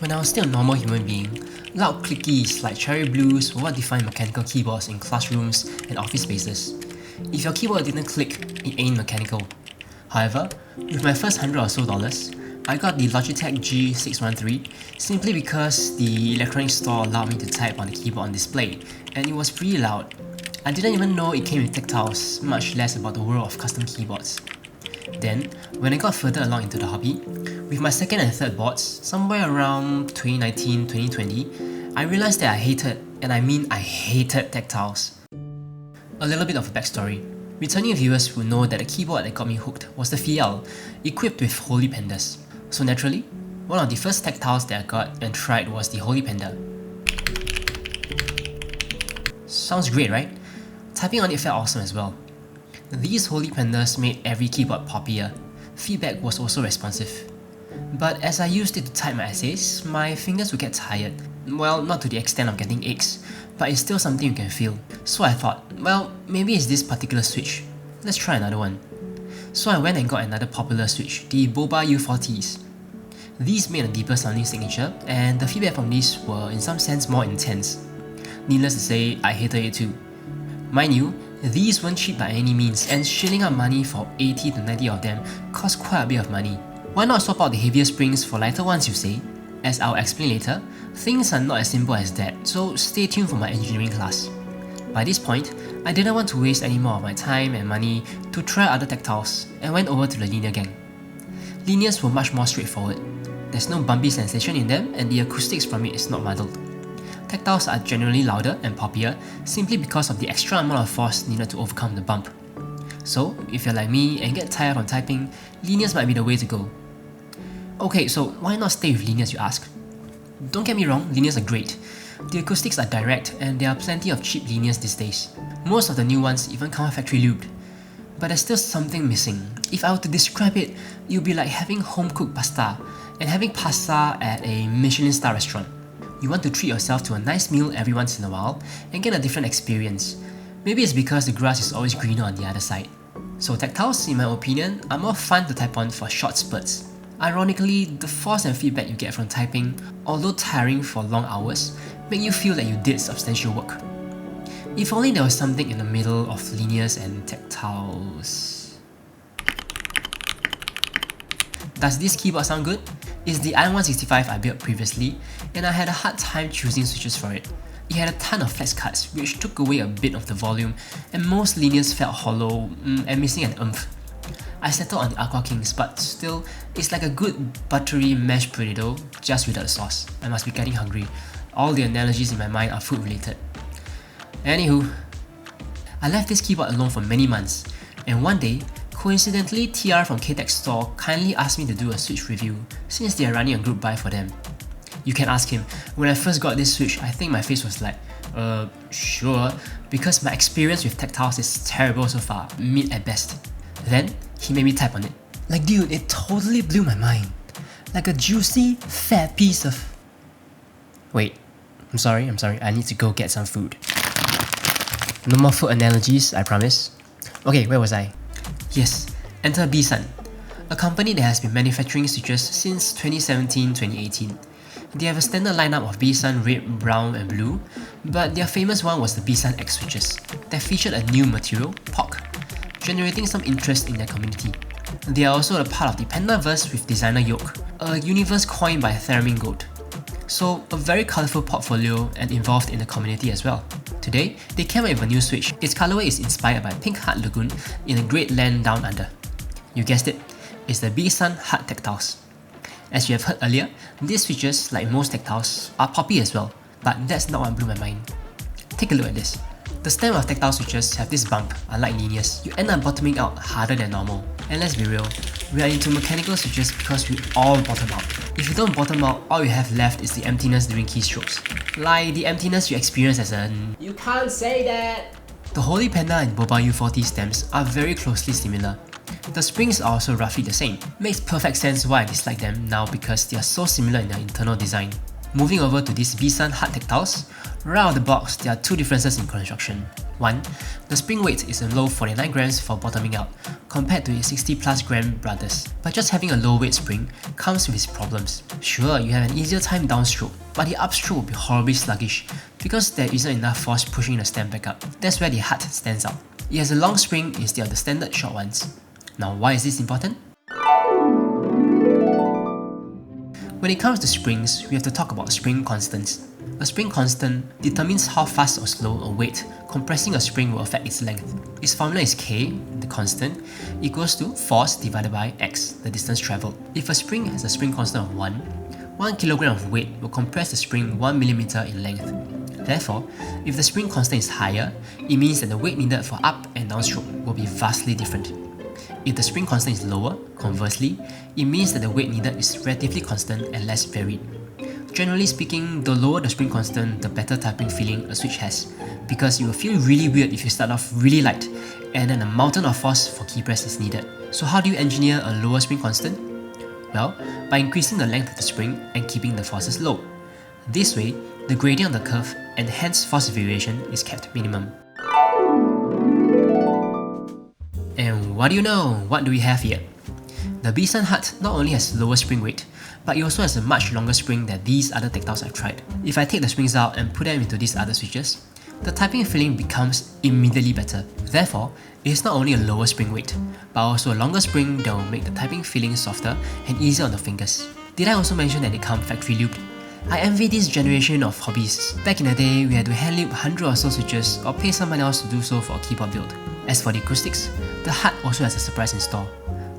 When I was still a normal human being, loud clickies like cherry blues were what defined mechanical keyboards in classrooms and office spaces. If your keyboard didn't click, it ain't mechanical. However, with my first $100 or so, I got the Logitech G613 simply because the electronics store allowed me to type on the keyboard on display, and it was pretty loud. I didn't even know it came with tactiles, much less about the world of custom keyboards. Then, when I got further along into the hobby, with my second and third boards, somewhere around 2019-2020, I realized that I hated, and I mean I hated tactiles. A little bit of a backstory. Returning viewers will know that the keyboard that got me hooked was the FL, equipped with Holy Pandas. So naturally, one of the first tactiles that I got and tried was the Holy Panda. Sounds great, right? Typing on it felt awesome as well. These Holy Pandas made every keyboard poppier. Feedback was also responsive. But as I used it to type my essays, my fingers would get tired. Well, not to the extent of getting aches, but it's still something you can feel. So I thought, well, maybe it's this particular switch. Let's try another one. So I went and got another popular switch, the Boba U40s. These made a deeper sounding signature, and the feedback from these were in some sense more intense. Needless to say, I hated it too. Mind you, these weren't cheap by any means, and shelling out money for 80 to 90 of them cost quite a bit of money. Why not swap out the heavier springs for lighter ones, you say? As I'll explain later, things are not as simple as that, so stay tuned for my engineering class. By this point, I didn't want to waste any more of my time and money to try other tactiles, and went over to the linear gang. Linears were much more straightforward. There's no bumpy sensation in them, and the acoustics from it is not muddled. Tactiles are generally louder and poppier simply because of the extra amount of force needed to overcome the bump. So, if you're like me and get tired on typing, linears might be the way to go. Okay, so why not stay with linears, you ask? Don't get me wrong, linears are great. The acoustics are direct, and there are plenty of cheap linears these days. Most of the new ones even come factory lubed. But there's still something missing. If I were to describe it, it would be like having home-cooked pasta and having pasta at a Michelin star restaurant. You want to treat yourself to a nice meal every once in a while and get a different experience. Maybe it's because the grass is always greener on the other side. So tactiles, in my opinion, are more fun to type on for short spurts. Ironically, the force and feedback you get from typing, although tiring for long hours, make you feel that you did substantial work. If only there was something in the middle of linears and tactiles. Does this keyboard sound good? It's the i165 I built previously, and I had a hard time choosing switches for it. It had a ton of flex cuts, which took away a bit of the volume, and most linears felt hollow and missing an oomph. I settled on the Aqua Kings, but still, it's like a good buttery mashed potato, just without the sauce. I must be getting hungry. All the analogies in my mind are food related. Anywho, I left this keyboard alone for many months, and one day, coincidentally TR from ktechs.store kindly asked me to do a Switch review since they are running a group buy for them. You can ask him, when I first got this Switch, I think my face was like, sure, because my experience with tactiles is terrible so far, mid at best. Then, he made me type on it. Like dude, it totally blew my mind. Like a juicy, fat piece of... Wait, I'm sorry, I need to go get some food. No more food analogies, I promise. Okay, where was I? Yes, enter Bsan, a company that has been manufacturing switches since 2017-2018. They have a standard lineup of Bsan red, brown and blue, but their famous one was the Bsan X switches that featured a new material, POC, generating some interest in their community. They are also a part of the Pandaverse with Designer Yoke, a universe coined by Theremin Gold. So a very colourful portfolio and involved in the community as well. Today, they came out with a new switch. Its colourway is inspired by Pink Hutt Lagoon in a great land down under. You guessed it, it's the BSUN Hutt tactiles. As you have heard earlier, these switches, like most tactiles, are poppy as well, but that's not what blew my mind. Take a look at this. The stem of tactile switches have this bump, unlike linears. You end up bottoming out harder than normal. And let's be real, we are into mechanical switches because we all bottom out. If you don't bottom out, all you have left is the emptiness during keystrokes. Like the emptiness you experience as an... You can't say that! The Holy Panda and Boba U40 stems are very closely similar. The springs are also roughly the same. Makes perfect sense why I dislike them now because they are so similar in their internal design. Moving over to these BSUN Hutt Tactiles, right out of the box, there are two differences in construction. One, the spring weight is a low 49 grams for bottoming out, compared to its 60 plus gram brothers. But just having a low weight spring comes with its problems. Sure, you have an easier time downstroke, but the upstroke will be horribly sluggish because there isn't enough force pushing the stem back up. That's where the Hutt stands out. It has a long spring instead of the standard short ones. Now, why is this important? When it comes to springs, we have to talk about spring constants. A spring constant determines how fast or slow a weight compressing a spring will affect its length. Its formula is K, the constant, equals to force divided by X, the distance travelled. If a spring has a spring constant of 1 kilogram of weight will compress the spring 1 millimeter in length. Therefore, if the spring constant is higher, it means that the weight needed for up and downstroke will be vastly different. If the spring constant is lower, conversely, it means that the weight needed is relatively constant and less varied. Generally speaking, the lower the spring constant, the better typing feeling a switch has, because you will feel really weird if you start off really light and then a mountain of force for key press is needed. So how do you engineer a lower spring constant? Well, by increasing the length of the spring and keeping the forces low. This way, the gradient of the curve and hence force variation is kept minimum. And what do you know? What do we have here? The BSUN Hutt not only has lower spring weight, but it also has a much longer spring than these other tactiles I've tried. If I take the springs out and put them into these other switches, the typing feeling becomes immediately better. Therefore, it is not only a lower spring weight, but also a longer spring that will make the typing feeling softer and easier on the fingers. Did I also mention that they come factory lubed? I envy this generation of hobbyists. Back in the day, we had to hand lube 100 or so switches or pay someone else to do so for a keyboard build. As for the acoustics, the Hutt also has a surprise in store.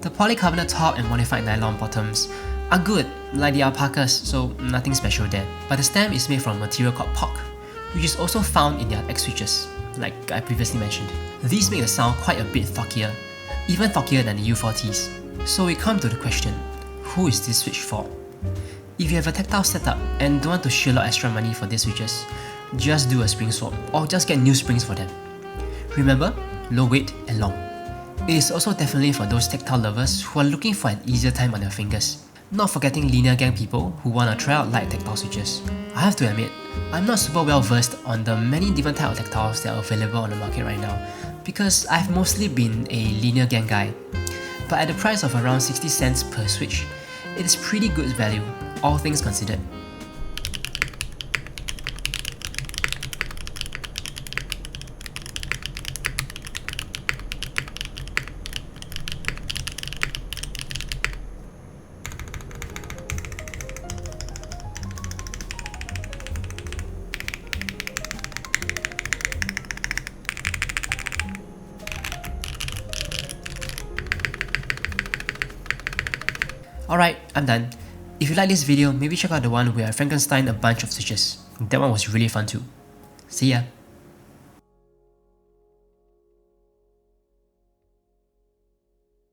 The polycarbonate top and modified nylon bottoms are good, like the alpacas, so nothing special there. But the stem is made from a material called POC, which is also found in their X switches, like I previously mentioned. These make the sound quite a bit thockier, even thockier than the U40s. So we come to the question, who is this switch for? If you have a tactile setup and don't want to shell out extra money for these switches, just do a spring swap or just get new springs for them. Remember, low weight and long. It is also definitely for those tactile lovers who are looking for an easier time on their fingers. Not forgetting linear gang people who want to try out light tactile switches. I have to admit, I'm not super well versed on the many different types of tactiles that are available on the market right now, because I've mostly been a linear gang guy. But at the price of around 60 cents per switch, it is pretty good value, all things considered. Alright, I'm done. If you like this video, maybe check out the one where I Frankenstein a bunch of switches. That one was really fun too. See ya!